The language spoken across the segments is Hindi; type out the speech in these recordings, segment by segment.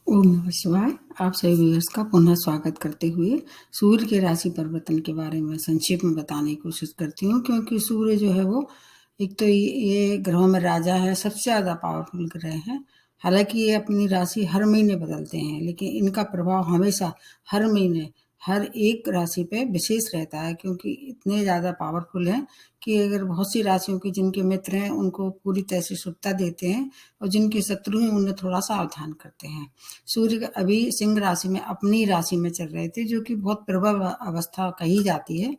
ओम नमः शिवाय। आप सभी व्यूअर्स का पुनः स्वागत करते हुए सूर्य के राशि परिवर्तन के बारे में संक्षेप में बताने की कोशिश करती हूँ, क्योंकि सूर्य जो है वो एक तो ये ग्रहों में राजा है, सबसे ज़्यादा पावरफुल ग्रह है। हालांकि ये अपनी राशि हर महीने बदलते हैं, लेकिन इनका प्रभाव हमेशा हर महीने हर एक राशि पे विशेष रहता है, क्योंकि इतने ज़्यादा पावरफुल हैं कि अगर बहुत सी राशियों के जिनके मित्र हैं उनको पूरी तरह से शुभता देते हैं, और जिनके शत्रु हैं उन्हें थोड़ा सावधान करते हैं। सूर्य अभी सिंह राशि में अपनी राशि में चल रहे थे, जो कि बहुत प्रबल अवस्था कही जाती है।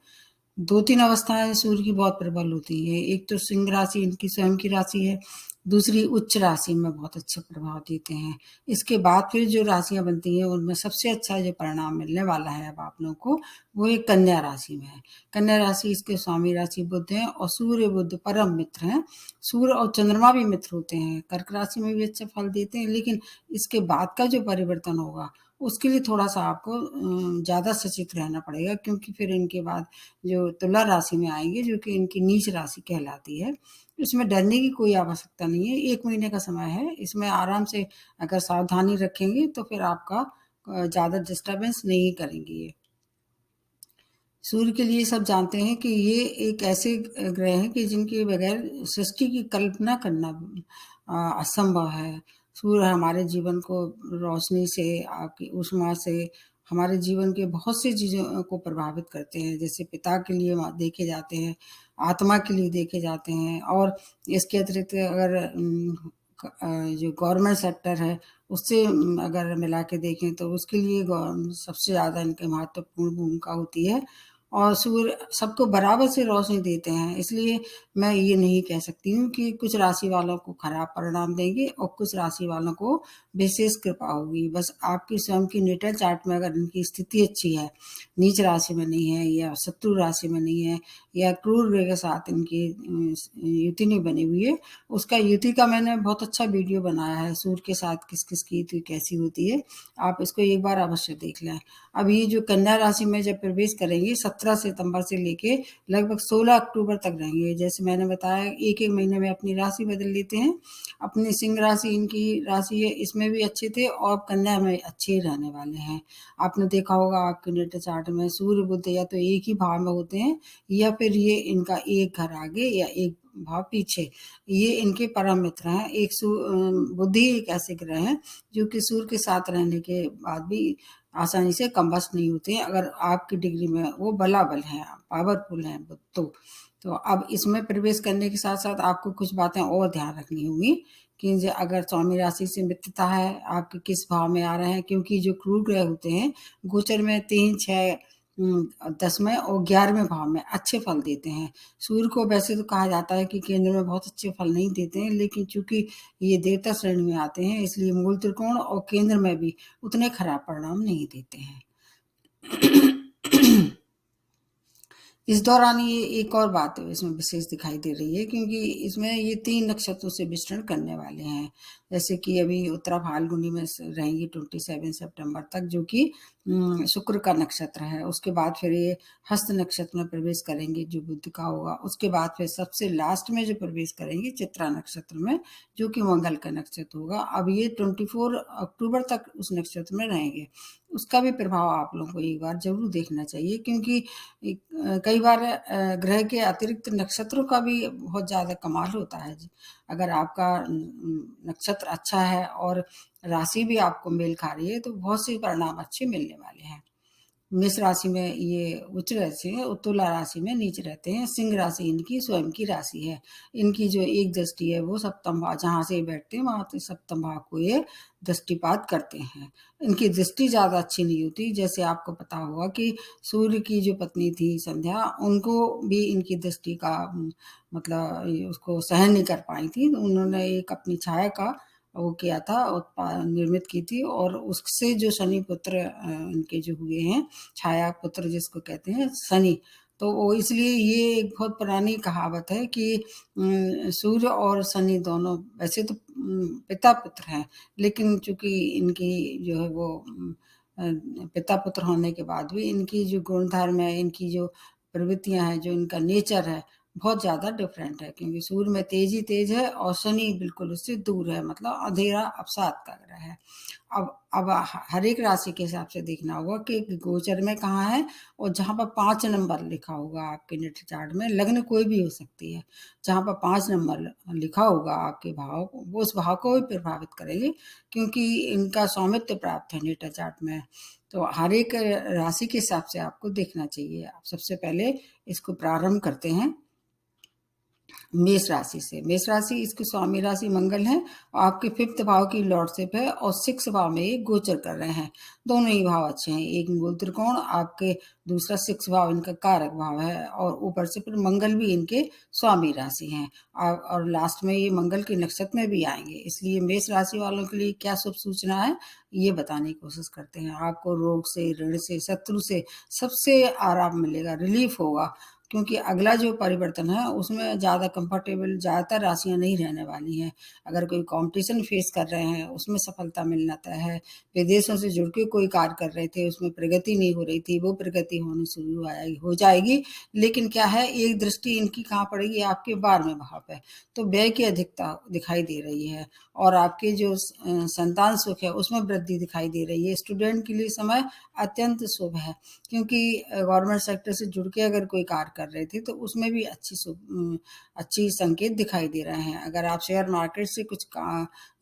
2-3 अवस्थाएं सूर्य की बहुत प्रबल होती है। एक तो सिंह राशि इनकी स्वयं की राशि है, दूसरी उच्च राशि में बहुत अच्छा प्रभाव देते हैं। इसके बाद फिर जो राशियां बनती हैं उनमें सबसे अच्छा जो परिणाम मिलने वाला है अब आप लोगों को, वो एक कन्या राशि में है। कन्या राशि इसके स्वामी राशि बुध हैं, और सूर्य बुध परम मित्र हैं। सूर्य और चंद्रमा भी मित्र होते हैं, कर्क राशि में भी अच्छा फल देते हैं, लेकिन इसके बाद का जो परिवर्तन होगा उसके लिए थोड़ा सा आपको ज़्यादा सचेत रहना पड़ेगा, क्योंकि फिर इनके बाद जो तुला राशि में आएंगे, जो कि इनकी नीच राशि कहलाती है। इसमें डरने की कोई आवश्यकता नहीं है, 1 महीने का समय है। इसमें आराम से अगर सावधानी रखेंगे तो फिर आपका ज़्यादा डिस्टर्बेंस नहीं करेंगे ये। सूर्य के लिए सब जानते हैं कि ये एक ऐसे ग्रह हैं कि जिनके बगैर सृष्टि की कल्पना करना असंभव है। सूर्य हमारे जीवन को रोशनी से, आपकी ऊष्मा से, हमारे जीवन के बहुत सी चीज़ों को प्रभावित करते हैं। जैसे पिता के लिए देखे जाते हैं, आत्मा के लिए देखे जाते हैं, और इसके अतिरिक्त अगर जो गवर्नमेंट सेक्टर है उससे अगर मिला के देखें तो उसके लिए सबसे ज़्यादा इनकी महत्वपूर्ण भूमिका होती है। और सूर्य सबको बराबर से रोशनी देते हैं, इसलिए मैं ये नहीं कह सकती हूँ कि कुछ राशि वालों को खराब परिणाम देंगे और कुछ राशि वालों को विशेष कृपा होगी। बस आपकी स्वयं की नेटल चार्ट में अगर इनकी स्थिति अच्छी है, नीच राशि में नहीं है या शत्रु राशि में नहीं है या क्रूर ग्रह के साथ इनकी युति नहीं बनी हुई है, उसका युति का मैंने बहुत अच्छा वीडियो बनाया है, सूर्य के साथ किस किस की युति कैसी होती है। आप इसको एक बार अवश्य देख लें। अब ये जो कन्या राशि में जब प्रवेश करेंगे 17 सितंबर से लेके लगभग 16 अक्टूबर तक रहेंगे। जैसे मैंने बताया, एक एक महीने में अपनी राशि बदल लेते हैं। अपनी सिंह राशि इनकी राशि है, इसमें भी अच्छे थे और कन्या में अच्छे रहने वाले हैं। आपने देखा होगा आपके नेटल चार्ट में सूर्य बुध या तो एक ही भाव में होते हैं, या फिर ये इनका एक घर आगे या एक भाव पीछे। ये इनके परम मित्र हैं। बुद्धि एक ऐसे ग्रह हैं जो कि सूर्य के साथ रहने के बाद भी आसानी से कम्बस्ट नहीं होते हैं, अगर आपकी डिग्री में वो बलाबल हैं, पावरफुल हैं तो अब इसमें प्रवेश करने के साथ साथ आपको कुछ बातें और ध्यान रखनी होंगी कि अगर स्वामी राशि से मित्रता है, आपके किस भाव में आ रहे हैं, क्योंकि जो क्रूर ग्रह होते हैं गोचर में 3, 6, 10वें और 11वें भाव में अच्छे फल देते हैं। सूर्य को वैसे तो कहा जाता है कि केंद्र में बहुत अच्छे फल नहीं देते हैं, लेकिन चूंकि ये देवता श्रेणी में आते हैं, इसलिए मूल त्रिकोण और केंद्र में भी उतने खराब परिणाम नहीं देते हैं। इस दौरान ये एक और बात इसमें विशेष दिखाई दे रही है, क्योंकि इसमें ये 3 नक्षत्रों से विचरण करने वाले हैं। जैसे कि अभी उत्तरा फाल्गुनी में रहेंगी 27 सितंबर तक, जो कि शुक्र का नक्षत्र है। उसके बाद फिर ये हस्त नक्षत्र में प्रवेश करेंगे, जो बुध का होगा। उसके बाद फिर सबसे लास्ट में जो प्रवेश करेंगे चित्रा नक्षत्र में, जो कि मंगल का नक्षत्र होगा। अब ये 24 अक्टूबर तक उस नक्षत्र में रहेंगे। उसका भी प्रभाव आप लोगों को एक बार जरूर देखना चाहिए, क्योंकि कई बार ग्रह के अतिरिक्त नक्षत्रों का भी बहुत ज़्यादा कमाल होता है। अगर आपका नक्षत्र अच्छा है और राशि भी आपको मेल खा रही है, तो बहुत से परिणाम अच्छे मिलने वाले हैं। मेष राशि में ये उच्च रहते हैं, तुला राशि में नीच रहते हैं। सिंह राशि इनकी स्वयं की राशि है। इनकी जो एक दृष्टि है वो सप्तम भाव, जहाँ से बैठते हैं वहां से सप्तम भाव को ये दृष्टिपात करते हैं। इनकी दृष्टि ज्यादा अच्छी नहीं होती। जैसे आपको पता होगा कि सूर्य की जो पत्नी थी संध्या, उनको भी इनकी दृष्टि का मतलब उसको सहन नहीं कर पाई थी, तो उन्होंने एक अपनी छाया का वो किया था, निर्मित की थी, और उससे जो शनि पुत्र इनके जो हुए हैं, छाया पुत्र जिसको कहते हैं शनि, तो वो इसलिए ये एक बहुत पुरानी कहावत है कि सूर्य और शनि दोनों वैसे तो पिता पुत्र हैं, लेकिन चूंकि इनकी जो है वो पिता पुत्र होने के बाद भी इनकी जो गुण धर्म है, इनकी जो प्रवृत्तियां हैं, जो इनका नेचर है, बहुत ज़्यादा डिफरेंट है, क्योंकि सूर्य में तेज ही तेज है और शनि बिल्कुल उससे दूर है, मतलब अंधेरा अवसाद का ग्रह है। अब हर एक राशि के हिसाब से देखना होगा कि गोचर में कहाँ है, और जहाँ पर 5 नंबर लिखा होगा आपके नेट चार्ट में, लग्न कोई भी हो सकती है, जहाँ पर 5 नंबर लिखा होगा आपके भाव को, वो उस भाव को भी प्रभावित करेंगे, क्योंकि इनका स्वामित्व प्राप्त है नेटा चार्ट में। तो हर एक राशि के हिसाब से आपको देखना चाहिए। आप सबसे पहले इसको प्रारंभ करते हैं मेष राशि से। मेष राशि इसकी स्वामी राशि मंगल है, और आपके 5th भाव की लॉर्डशिप है, और 6 भाव में ये गोचर कर रहे हैं। दोनों ही भाव अच्छे हैं, एक मूल त्रिकोण, आपके दूसरा 6 भाव इनका कारक भाव है, और ऊपर से फिर मंगल भी इनके स्वामी राशि हैं, और लास्ट में ये मंगल के नक्षत्र में भी आएंगे। इसलिए मेष राशि वालों के लिए क्या शुभ सूचना है, ये बताने की कोशिश करते हैं। आपको रोग से, ऋण से, शत्रु से सबसे आराम मिलेगा, रिलीफ होगा, क्योंकि अगला जो परिवर्तन है उसमें ज़्यादा कंफर्टेबल ज़्यादातर राशियाँ नहीं रहने वाली हैं। अगर कोई कंपटीशन फेस कर रहे हैं उसमें सफलता मिलना तय है। विदेशों से जुड़ के कोई कार्य कर रहे थे, उसमें प्रगति नहीं हो रही थी, वो प्रगति होनी शुरू हो जाएगी। लेकिन क्या है, एक दृष्टि इनकी कहाँ पड़ेगी, आपके 12वें भाव पे, तो व्यय की अधिकता दिखाई दे रही है, और आपके जो संतान सुख है उसमें वृद्धि दिखाई दे रही है। स्टूडेंट के लिए समय अत्यंत शुभ है, क्योंकि गवर्नमेंट सेक्टर से जुड़ के अगर कोई कार्य कर रहे थे तो उसमें भी अच्छी संकेत दिखाई दे रहे हैं। अगर आप शेयर मार्केट से कुछ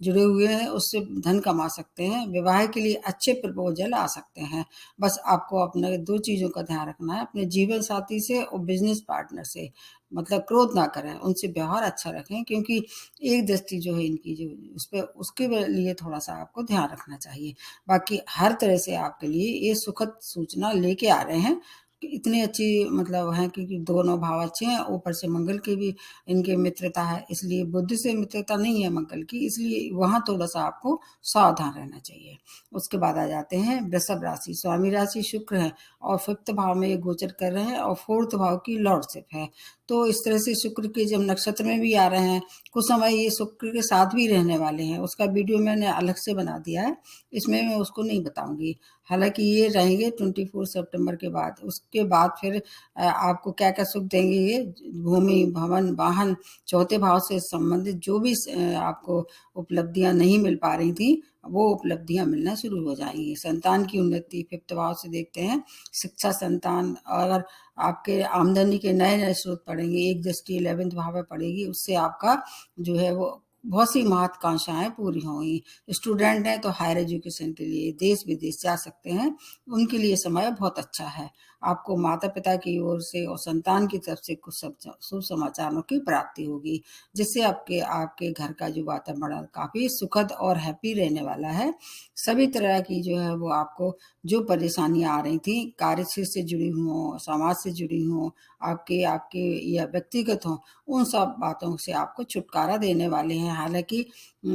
जुड़े हुए हैं, उससे धन कमा सकते हैं। विवाह के लिए अच्छे प्रपोजल आ सकते हैं। बस आपको अपने 2 चीज़ों का ध्यान रखना है, अपने जीवन साथी से और बिजनेस पार्टनर से, मतलब क्रोध ना करें, उनसे व्यवहार अच्छा रखें, क्योंकि एक दृष्टि जो है इनकी जो उस पर, उसके लिए थोड़ा सा आपको ध्यान रखना चाहिए। बाकी हर तरह से आपके लिए ये सुखद सूचना लेके आ रहे हैं कि इतनी अच्छी मतलब है, क्योंकि दोनों भाव अच्छे हैं, ऊपर से मंगल की भी इनके मित्रता है, इसलिए बुध से मित्रता नहीं है मंगल की, इसलिए वहाँ थोड़ा सा आपको सावधान रहना चाहिए। उसके बाद आ जाते हैं वृषभ राशि। स्वामी राशि शुक्र है, और 5th भाव में ये गोचर कर रहे हैं, और 4th भाव की लॉर्डशिप है। तो इस तरह से शुक्र के जब नक्षत्र में भी आ रहे हैं, कुछ समय ये शुक्र के साथ भी रहने वाले हैं। उसका वीडियो मैंने अलग से बना दिया है, इसमें मैं उसको नहीं बताऊंगी। हालांकि ये रहेंगे 24 सितंबर के बाद। उसके बाद फिर आपको क्या क्या सुख देंगे, ये भूमि, भवन, वाहन, 4थे भाव से संबंधित जो भी आपको उपलब्धियां नहीं मिल पा रही थी, वो उपलब्धियां मिलना शुरू हो जाएंगी। संतान की उन्नति 5th भाव से देखते हैं, शिक्षा, संतान, अगर आपके आमदनी के नए नए स्रोत पड़ेंगे, एक दृष्टि 11th भाव में पड़ेगी, उससे आपका जो है वो बहुत सी महत्वाकांक्षाएं पूरी होंगी। स्टूडेंट हैं तो हायर एजुकेशन के लिए देश विदेश जा सकते हैं, उनके लिए समय बहुत अच्छा है। आपको माता पिता की ओर से और संतान की तरफ से कुछ शुभ समाचारों की प्राप्ति होगी, जिससे आपके आपके घर का जो वातावरण काफी सुखद और हैप्पी रहने वाला है। सभी तरह की जो है वो आपको जो परेशानियां आ रही थी, कार्यक्षेत्र से जुड़ी हों, समाज से जुड़ी हों, आपके आपके या व्यक्तिगत हों, उन सब बातों से आपको छुटकारा देने वाले हैं। हालांकि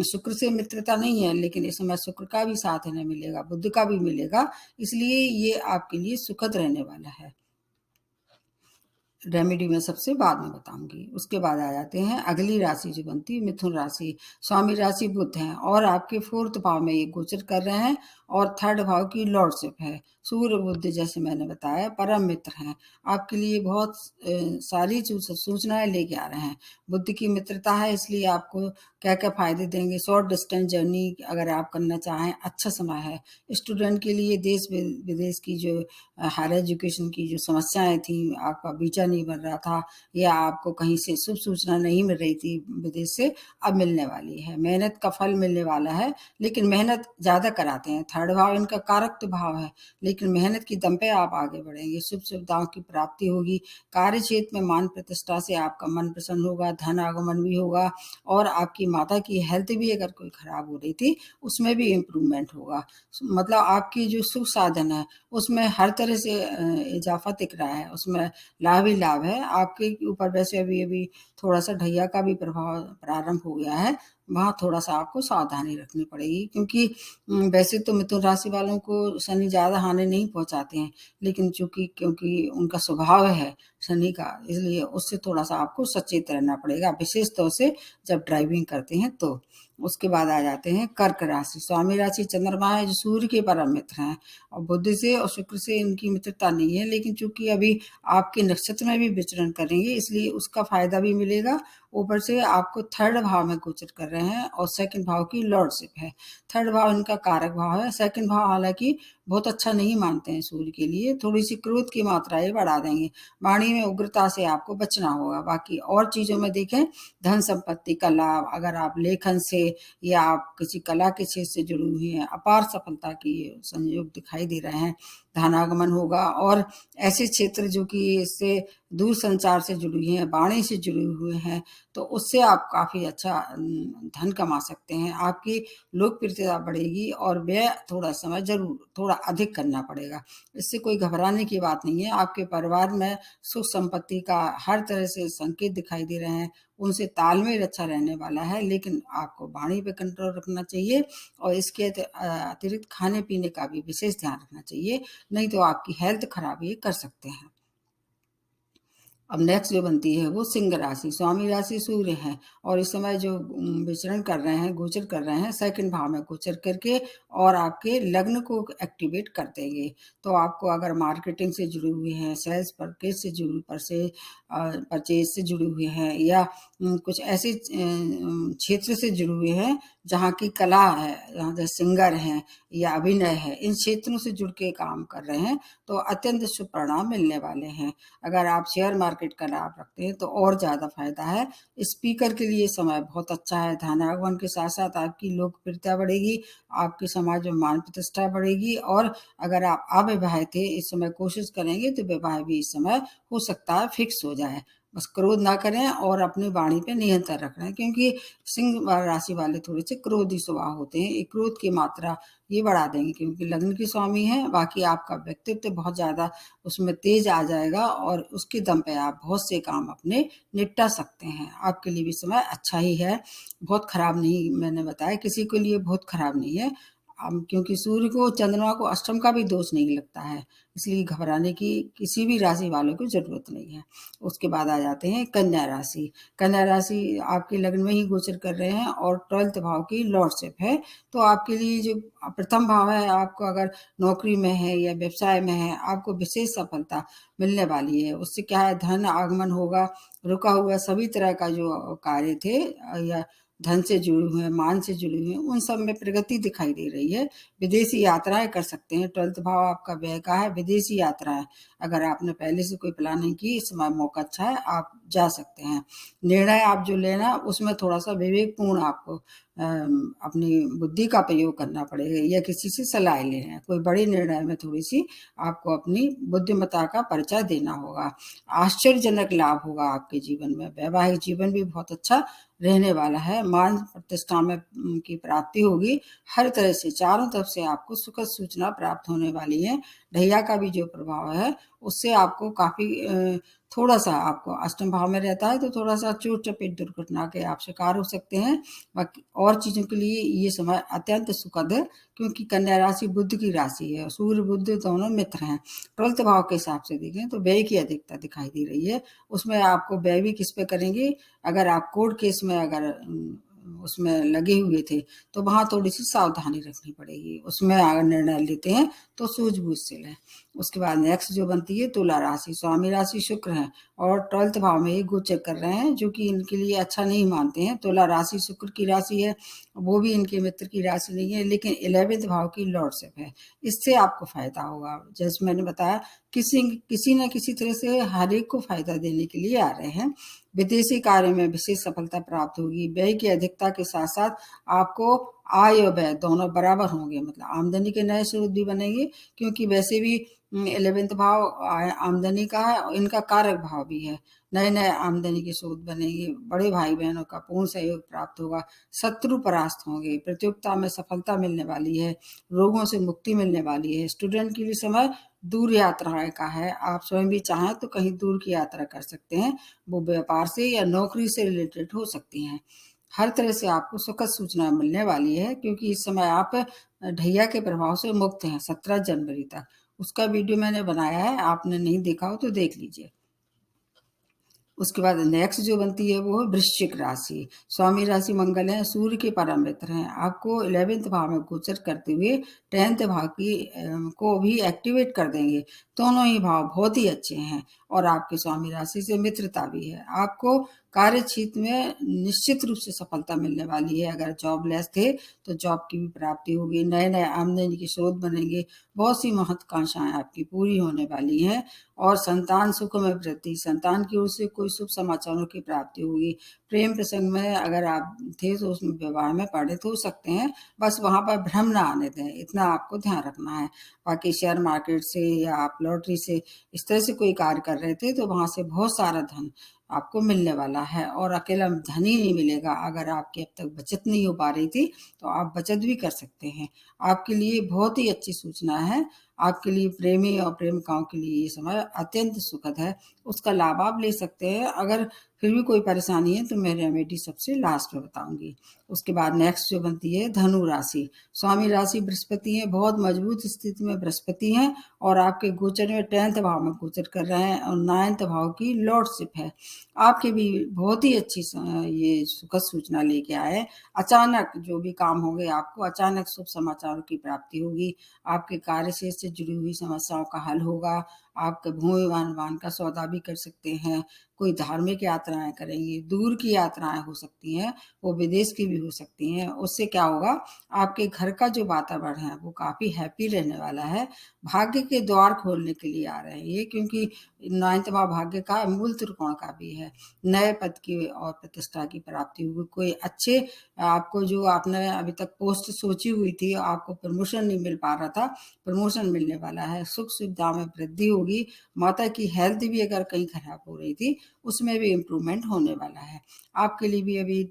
शुक्र से मित्रता नहीं है, लेकिन इस समय शुक्र का भी साथ इन्हें मिलेगा, बुध का भी मिलेगा, इसलिए ये आपके लिए सुखद रहने वाला है। रेमेडी मैं सबसे बाद में बताऊंगी। उसके बाद आ जाते हैं अगली राशि जो बनती है मिथुन राशि। स्वामी राशि बुध हैं, और आपके 4th भाव में ये गोचर कर रहे हैं, और 3rd भाव की लॉर्डशिप है। सूर्य बुध जैसे मैंने बताया परम मित्र हैं, आपके लिए बहुत सारी सूचनाएं लेके आ रहे हैं। बुद्ध की मित्रता है, इसलिए आपको क्या क्या फायदे देंगे। शॉर्ट डिस्टेंस जर्नी अगर आप करना चाहें, अच्छा समय है। स्टूडेंट के लिए देश विदेश की जो हायर एजुकेशन की जो समस्याएं थी, आपका वीजा नहीं बन रहा था, या आपको कहीं से शुभ सूचना नहीं मिल रही थी विदेश से, अब मिलने वाली है। मेहनत का फल मिलने वाला है, लेकिन मेहनत ज्यादा कराते हैं। 3rd भाव इनका कारक तो भाव है, लेकिन मेहनत की दम पे आप आगे बढ़ेंगे। शुभ सुविधाओं की प्राप्ति होगी। कार्य क्षेत्र में मान प्रतिष्ठा से आपका मन प्रसन्न होगा, धन आगमन भी होगा, और आपकी माता की हेल्थ भी अगर कोई खराब हो रही थी उसमें भी इम्प्रूवमेंट होगा। मतलब आपकी जो सुख साधन है उसमें हर तरह से इजाफा दिख रहा है, उसमें लाभ ही लाभ है। आपके ऊपर वैसे अभी अभी थोड़ा सा ढैया का भी प्रभाव प्रारंभ हो गया है, वहाँ थोड़ा-सा आपको सावधानी रखनी पड़ेगी, क्योंकि वैसे तो मिथुन राशि वालों को शनि ज़्यादा हानि नहीं पहुँचाते हैं, लेकिन क्योंकि उनका स्वभाव है शनि का, इसलिए उससे थोड़ा-सा आपको सचेत रहना पड़ेगा, विशेष तौर से जब ड्राइविंग करते हैं तो। उसके बाद आ जाते हैं कर्क राशि। स्वामी राशि चंद्रमा है, जो सूर्य के परम मित्र हैं, और बुध से और शुक्र से इनकी मित्रता नहीं है, लेकिन चूंकि अभी आपके नक्षत्र में भी विचरण करेंगे, इसलिए उसका फायदा भी मिलेगा। ऊपर से आपको थर्ड भाव में गोचर कर रहे हैं, और सेकंड भाव की लॉर्डशिप है। थर्ड भाव इनका कारक भाव है। सेकंड भाव हालांकि बहुत अच्छा नहीं मानते हैं सूर्य के लिए, थोड़ी सी क्रोध की मात्रा ये बढ़ा देंगे। वाणी में उग्रता से आपको बचना होगा। बाकी और चीजों में देखें, धन संपत्ति का लाभ, अगर आप लेखन से या आप किसी कला के क्षेत्र से जुड़ी हुई हैं, अपार सफलता की संयोग दिखाई दे रहे हैं। धनागमन होगा, और ऐसे क्षेत्र जो कि इससे दूर संचार से जुड़ी हैं, वाणी से जुड़े हुए हैं, तो उससे आप काफ़ी अच्छा धन कमा सकते हैं। आपकी लोकप्रियता बढ़ेगी, और व्यय थोड़ा समय ज़रूर थोड़ा अधिक करना पड़ेगा। इससे कोई घबराने की बात नहीं है। आपके परिवार में सुख संपत्ति का हर तरह से संकेत दिखाई दे रहे हैं, उनसे तालमेल अच्छा रहने वाला है, लेकिन आपको वाणी पे कंट्रोल रखना चाहिए, और इसके अतिरिक्त खाने पीने का भी विशेष ध्यान रखना चाहिए, नहीं तो आपकी हेल्थ खराब ये कर सकते हैं। अब नेक्स्ट जो बनती है वो सिंह राशि। स्वामी राशि सूर्य है, और इस समय जो विचरण कर रहे हैं, गोचर कर रहे हैं सेकंड भाव में गोचर करके, और आपके लग्न को एक्टिवेट कर देंगे। तो आपको अगर मार्केटिंग से जुड़े हुए हैं, सेल्स परचेज से परचेज से जुड़े हुए हैं, या कुछ ऐसे क्षेत्र से जुड़े हुए हैं जहाँ की कला है, जहाँ जैसे सिंगर हैं या अभिनय है, इन क्षेत्रों से जुड़ के काम कर रहे हैं, तो अत्यंत शुभ परिणाम मिलने वाले हैं। अगर आप शेयर मार्केट का लाभ रखते हैं तो और ज़्यादा फायदा है। स्पीकर के लिए समय बहुत अच्छा है। धनागमन के साथ साथ आपकी लोकप्रियता बढ़ेगी, आपके समाज में मान प्रतिष्ठा बढ़ेगी, और अगर आप अविवाहित थे, इस समय कोशिश करेंगे तो विवाह भी इस समय हो सकता है फिक्स हो जाए। बस क्रोध ना करें, और अपनी वाणी पे नियंत्रण रखें, क्योंकि सिंह राशि वाले थोड़े से क्रोधी स्वभाव होते हैं। ये क्रोध की मात्रा ये बढ़ा देंगे, क्योंकि लग्न की स्वामी है। बाकी आपका व्यक्तित्व बहुत ज़्यादा उसमें तेज आ जाएगा, और उसके दम पे आप बहुत से काम अपने निपटा सकते हैं। आपके लिए भी समय अच्छा ही है, बहुत खराब नहीं। मैंने बताया किसी के लिए बहुत खराब नहीं है, क्योंकि सूर्य को चंद्रमा को अष्टम का भी दोष नहीं लगता है, इसलिए घबराने की किसी भी राशि वालों को जरूरत नहीं है। उसके बाद आ जाते हैं कन्या राशि। कन्या राशि आपके लग्न में ही गोचर कर रहे हैं, और 12th भाव की लॉर्डशिप है। तो आपके लिए जो प्रथम भाव है, आपको अगर नौकरी में है या व्यवसाय में है, आपको विशेष सफलता मिलने वाली है। उससे क्या है, धन आगमन होगा। रुका हुआ सभी तरह का जो कार्य थे, या धन से जुड़े हुए हैं, मान से जुड़े हुए हैं, उन सब में प्रगति दिखाई दे रही है। विदेशी यात्राएं कर सकते हैं। 12th भाव आपका व्यय का है। विदेशी यात्राएं, अगर आपने पहले से कोई प्लानिंग की, इस समय मौका अच्छा है, आप जा सकते हैं। निर्णय आप जो लेना, उसमें थोड़ा सा विवेकपूर्ण आपको अपनी बुद्धि का प्रयोग करना पड़ेगा, या किसी से सलाह लेना है। कोई बड़े निर्णय में थोड़ी सी आपको अपनी बुद्धिमत्ता का परिचय देना होगा। आश्चर्यजनक लाभ होगा आपके जीवन में। वैवाहिक जीवन भी बहुत अच्छा रहने वाला है। मान प्रतिष्ठा में की प्राप्ति होगी। हर तरह से चारों तरफ से आपको सुखद सूचना प्राप्त होने वाली है। ढैया का भी जो प्रभाव है, उससे आपको काफी थोड़ा सा, आपको अष्टम भाव में रहता है, तो थोड़ा सा चोट चपेट दुर्घटना के आप शिकार हो सकते हैं। बाकी और चीजों के लिए ये समय अत्यंत सुखद है, क्योंकि कन्या राशि बुध की राशि है। सूर्य बुध दोनों मित्र हैं। 12th भाव के हिसाब से देखें तो व्यय की अधिकता दिखाई दे रही है। उसमें आपको व्यय भी किस पे करेंगे, अगर आप कोर्ट केस में अगर उसमें लगे हुए थे, तो वहां थोड़ी सी सावधानी रखनी पड़ेगी। उसमें अगर निर्णय लेते हैं तो सूझबूझ से लें। उसके बाद नेक्स्ट जो बनती है तुला राशि। स्वामी राशि शुक्र है, और 12th भाव में ये गोचर कर रहे हैं, जो कि इनके लिए अच्छा नहीं मानते हैं। तुला राशि शुक्र की राशि है, वो भी इनके मित्र की राशि नहीं है, लेकिन 11th भाव की लॉर्डशिप है। इससे आपको फायदा होगा। जैसे मैंने बताया, किसी न किसी तरह से हर एक को फायदा देने के लिए आ रहे हैं। विदेशी कार्य में विशेष सफलता प्राप्त होगी। व्यय की अधिकता के साथ साथ आपको आय और व्यय दोनों बराबर होंगे, मतलब आमदनी के नए स्रोत भी बनेंगे, क्योंकि वैसे भी 11th भाव आमदनी का है, और इनका कारक भाव भी है। नए नए आमदनी के स्रोत बनेंगे। बड़े भाई बहनों का पूर्ण सहयोग प्राप्त होगा। शत्रु परास्त होंगे। प्रतियोगिता में सफलता मिलने वाली है। रोगों से मुक्ति मिलने वाली है। स्टूडेंट के लिए समय दूर यात्राएं का है। आप स्वयं भी चाहें तो कहीं दूर की यात्रा कर सकते हैं। वो व्यापार से या नौकरी से रिलेटेड हो सकती हैं। हर तरह से आपको सुखद सूचना मिलने वाली है, क्योंकि इस समय आप ढैया के प्रभाव से मुक्त हैं 17 जनवरी तक। उसका वीडियो मैंने बनाया है, आपने नहीं देखा हो तो देख लीजिए। उसके बाद नेक्स्ट जो बनती है वो है वृश्चिक राशि। स्वामी राशि मंगल है, सूर्य के परम मित्र हैं। आपको 11th भाव में गोचर करते हुए 10th भाव की को भी एक्टिवेट कर देंगे। दोनों ही भाव बहुत ही अच्छे हैं और आपके स्वामी राशि से मित्रता भी है। आपको कार्य क्षेत्र में निश्चित रूप से सफलता मिलने वाली है। अगर जॉबलेस थे तो जॉब की भी प्राप्ति होगी, नए नए आमदनी के स्रोत बनेंगे, बहुत सी महत्वाकांक्षाएं आपकी पूरी होने वाली हैं और संतान सुख में वृद्धि, संतान की ओर से कोई शुभ समाचारों की प्राप्ति होगी। प्रेम प्रसंग में अगर आप थे तो उसमें विवाह में पंडित हो सकते हैं, बस वहां पर भ्रम ना आने दें, इतना आपको ध्यान रखना है। बाकी शेयर मार्केट से या आप लॉटरी से इस तरह से कोई कार्य कर रहे थे तो वहां से बहुत सारा धन आपको मिलने वाला है और अकेला धन ही नहीं मिलेगा। अगर आपकी अब तक बचत नहीं हो पा रही थी तो आप बचत भी कर सकते हैं। आपके लिए बहुत ही अच्छी सूचना है। आपके लिए प्रेमी और प्रेमिकाओं के लिए ये समय अत्यंत सुखद है, उसका लाभ आप ले सकते हैं। अगर फिर भी कोई परेशानी है तो मैं रेमेडी सबसे लास्ट में बताऊंगी। उसके बाद नेक्स्ट जो बनती है धनु राशि। स्वामी राशि बृहस्पति है, बहुत मजबूत स्थिति में बृहस्पति हैं और आपके गोचर में 10th भाव में गोचर कर रहे हैं और 9th भाव की लॉर्डशिप है। आपके भी बहुत ही अच्छी ये सुखद सूचना लेके आए। अचानक जो भी काम होंगे आपको अचानक शुभ समाचारों की प्राप्ति होगी। आपके कार्य से जुड़ी हुई समस्याओं का हल होगा। आप भूमि वाहन का सौदा भी कर सकते हैं। कोई धार्मिक यात्राएं करेंगे, दूर की यात्राएं हो सकती हैं, वो विदेश की भी हो सकती हैं। उससे क्या होगा, आपके घर का जो वातावरण है वो काफी हैप्पी रहने वाला है। भाग्य के द्वार खोलने के लिए आ रहे हैं ये, क्योंकि 9th भाव भाग्य का मूल त्रिकोण का भी है। नए पद की और प्रतिष्ठा की प्राप्ति होगी। कोई अच्छे आपको जो आपने अभी तक पोस्ट सोची हुई थी, आपको प्रमोशन नहीं मिल पा रहा था, प्रमोशन मिलने वाला है। सुख सुविधा में वृद्धि होगी। माता की हेल्थ भी अगर कहीं खराब हो रही थी उसमें भी इम्प्रूवमेंट होने वाला है। आपके लिए भी अभी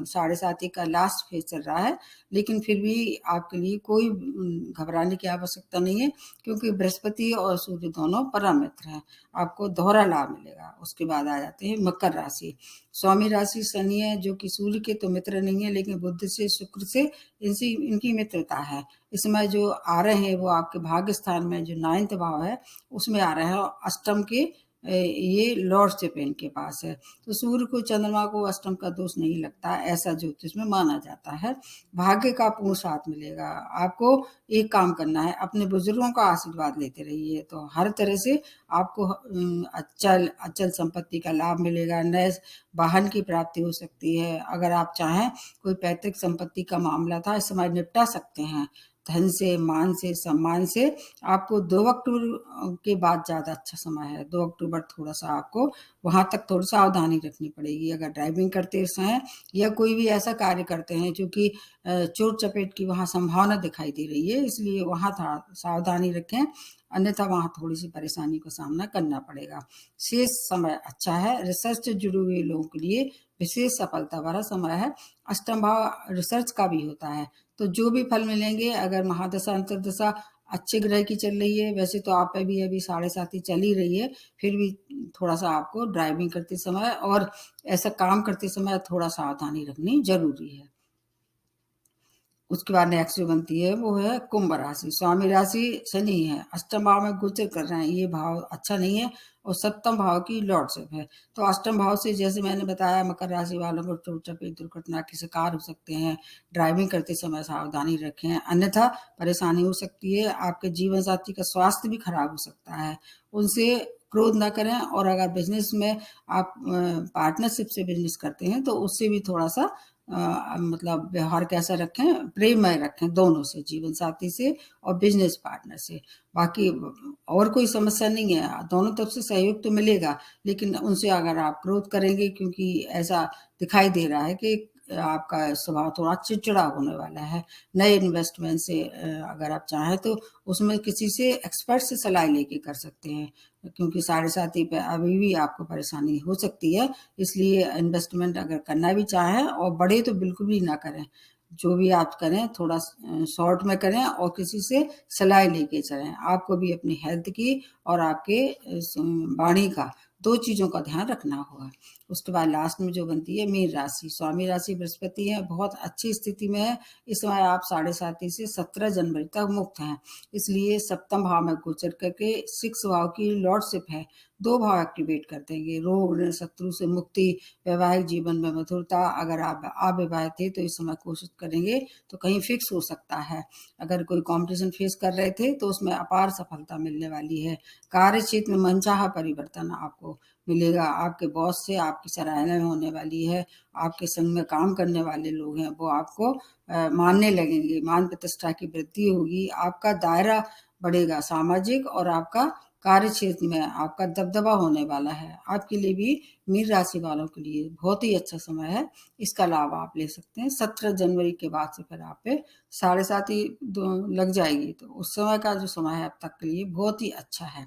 7.5 का लास्ट फेज चल रहा है, लेकिन फिर भी आपके लिए कोई घबराने की आवश्यकता नहीं है, क्योंकि बृहस्पति और सूर्य दोनों परम मित्र हैं। आपको दोहरा लाभ मिलेगा। उसके बाद आ जाते हैं मकर राशि। स्वामी राशि शनि है, जो कि सूर्य के तो मित्र नहीं है, लेकिन बुध से शुक्र से इनकी मित्रता है। इस समय जो आ रहे हैं वो आपके भाग्य स्थान में जो 9th भाव है उसमें आ रहे हैं और अष्टम के ये लॉर्डशिप इनके पास है। तो सूर्य को चंद्रमा को अष्टम का दोष नहीं लगता, ऐसा ज्योतिष में माना जाता है। भाग्य का पूर्ण साथ मिलेगा। आपको एक काम करना है, अपने बुजुर्गों का आशीर्वाद लेते रहिए, तो हर तरह से आपको अचल अचल संपत्ति का लाभ मिलेगा। नए वाहन की प्राप्ति हो सकती है। अगर आप चाहें कोई पैतृक संपत्ति का मामला था, इस समय निपटा सकते हैं। धन से, मान से, सम्मान से। आपको 2 अक्टूबर के बाद ज़्यादा अच्छा समय है। 2 अक्टूबर थोड़ा सा आपको वहाँ तक थोड़ी सावधानी रखनी पड़ेगी। अगर ड्राइविंग करते समय या कोई भी ऐसा कार्य करते हैं जो कि चोट चपेट की वहाँ संभावना दिखाई दे रही है, इसलिए वहाँ सावधानी रखें, अन्यथा वहाँ थोड़ी सी परेशानी का सामना करना पड़ेगा। शेष समय अच्छा है। रिसर्च से जुड़े हुए लोगों के लिए विशेष सफलता भरा समय है। अष्टम भाव रिसर्च का भी होता है, तो जो भी फल मिलेंगे, अगर महादशा अंतर्दशा अच्छे ग्रह की चल रही है, वैसे तो आप पे भी अभी 7.5 चल ही रही है, फिर भी थोड़ा सा आपको ड्राइविंग करते समय और ऐसा काम करते समय थोड़ा सावधानी रखनी जरूरी है। उसके बाद नेक्स्ट जो बनती है वो है कुंभ राशि। स्वामी राशि शनि है, अष्टम भाव में गोचर कर रहे हैं, ये भाव अच्छा नहीं है और 7th भाव की लॉर्डशिप है। तो अष्टम भाव से जैसे मैंने बताया, मकर राशि वालों को चोट चपेट दुर्घटना के शिकार हो सकते हैं। ड्राइविंग करते समय सावधानी रखें, अन्यथा परेशानी हो सकती है। आपके जीवन साथी का स्वास्थ्य भी खराब हो सकता है, उनसे क्रोध ना करें। और अगर बिजनेस में आप पार्टनरशिप से बिजनेस करते हैं तो उससे भी थोड़ा सा मतलब व्यवहार कैसा रखें, प्रेममय रखें दोनों से, जीवन साथी से और बिजनेस पार्टनर से। बाकी और कोई समस्या नहीं है, दोनों तरफ से सहयोग तो मिलेगा, लेकिन उनसे अगर आप क्रोध करेंगे, क्योंकि ऐसा दिखाई दे रहा है कि आपका स्वभाव थोड़ा चिड़चिड़ा होने वाला है। नए इन्वेस्टमेंट से अगर आप चाहें तो उसमें किसी से एक्सपर्ट से सलाह लेके कर सकते हैं, क्योंकि 7.5 पे अभी भी आपको परेशानी हो सकती है। इसलिए इन्वेस्टमेंट अगर करना भी चाहें और बड़े तो बिल्कुल भी ना करें। जो भी आप करें थोड़ा शॉर्ट में करें और किसी से सलाह लेके चलें। आपको भी अपनी हेल्थ की और आपके वाणी का 2 चीज़ों का ध्यान रखना होगा। उसके बाद लास्ट में जो बनती है मीन राशि, स्वामी राशि बृहस्पति है, बहुत अच्छी स्थिति में है। इस समय आप 7.5 से 17 जनवरी तक मुक्त हैं। इसलिए सप्तम भाव में गोचर करके 6 भाव की लॉर्डशिप है, 2 भाव एक्टिवेट कर देंगे। रोग, ऋण, शत्रु से मुक्ति, वैवाहिक जीवन में मधुरता। अगर आप अविवाहित थे तो इस समय कोशिश करेंगे तो कहीं फिक्स हो सकता है। अगर कोई कॉम्पिटिशन फेस कर रहे थे तो उसमें अपार सफलता मिलने वाली है। कार्य क्षेत्र में मनचाहा परिवर्तन आपको मिलेगा। आपके बॉस से आपकी सराहना होने वाली है। आपके संग में काम करने वाले लोग हैं वो आपको मानने लगेंगे। मान प्रतिष्ठा की वृद्धि होगी। आपका दायरा बढ़ेगा सामाजिक, और आपका कार्य क्षेत्र में आपका दबदबा होने वाला है। आपके लिए भी, मीन राशि वालों के लिए बहुत ही अच्छा समय है। इसका लाभ आप ले सकते हैं। 17 जनवरी के बाद से फिर आप पे 7.5 ही लग जाएगी, तो उस समय का जो समय है अब तक के लिए बहुत ही अच्छा है।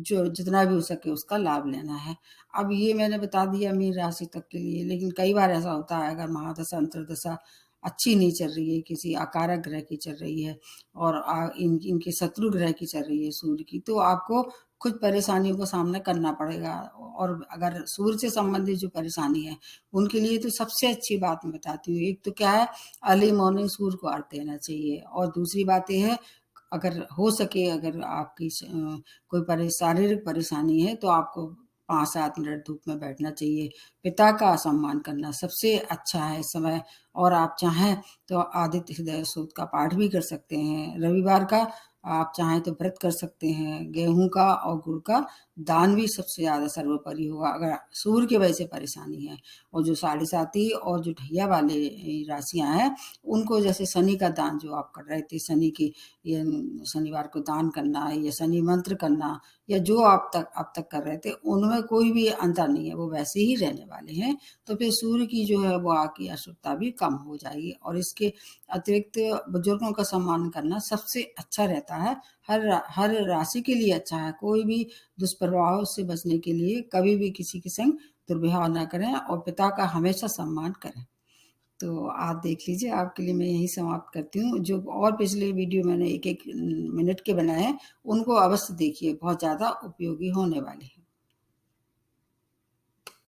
जो जितना भी हो सके उसका लाभ लेना है। अब ये मैंने बता दिया मीन राशि तक के लिए, लेकिन कई बार ऐसा होता है अगर महादशा अंतर्दशा अच्छी नहीं चल रही है, किसी अकारक ग्रह की चल रही है और इनके शत्रु ग्रह की चल रही है सूर्य की, तो आपको कुछ परेशानियों का सामना करना पड़ेगा। और अगर सूर्य से संबंधित जो परेशानी है उनके लिए तो सबसे अच्छी बात मैं बताती हूँ, एक तो क्या है, अर्ली मॉर्निंग सूर्य को अर्घ्य देना चाहिए। और दूसरी बात ये है, अगर हो सके, अगर आपकी कोई शारीरिक परेशानी है तो आपको 5-7 मिनट धूप में बैठना चाहिए। पिता का सम्मान करना सबसे अच्छा है इस समय। और आप चाहें तो आदित्य हृदय स्तोत्र का पाठ भी कर सकते हैं। रविवार का आप चाहें तो व्रत कर सकते हैं। गेहूं का और गुड़ का दान भी सबसे ज़्यादा सर्वोपरि होगा अगर सूर्य की वजह से परेशानी है। और जो 7.5 और जो ढैया वाले राशियां हैं, उनको जैसे शनि का दान जो आप कर रहे थे, शनि की ये शनिवार को दान करना या शनि मंत्र करना, या जो आप अब तक कर रहे थे, उनमें कोई भी अंतर नहीं है, वो वैसे ही रहने वाले हैं। तो फिर सूर्य की जो है वो आपकी अशुभता भी कम हो जाएगी। और इसके अतिरिक्त बुजुर्गों का सम्मान करना सबसे अच्छा रहता है। हर राशि के लिए अच्छा है। कोई भी दुष्प्रभाव से बचने के लिए कभी भी किसी के संग दुर्व्यवहार ना करें और पिता का हमेशा सम्मान करें। तो आप देख लीजिए, आपके लिए मैं यही समाप्त करती हूँ। जो और पिछले वीडियो मैंने 1-1 मिनट के बनाए हैं, उनको अवश्य देखिए, बहुत ज़्यादा उपयोगी होने वाले हैं।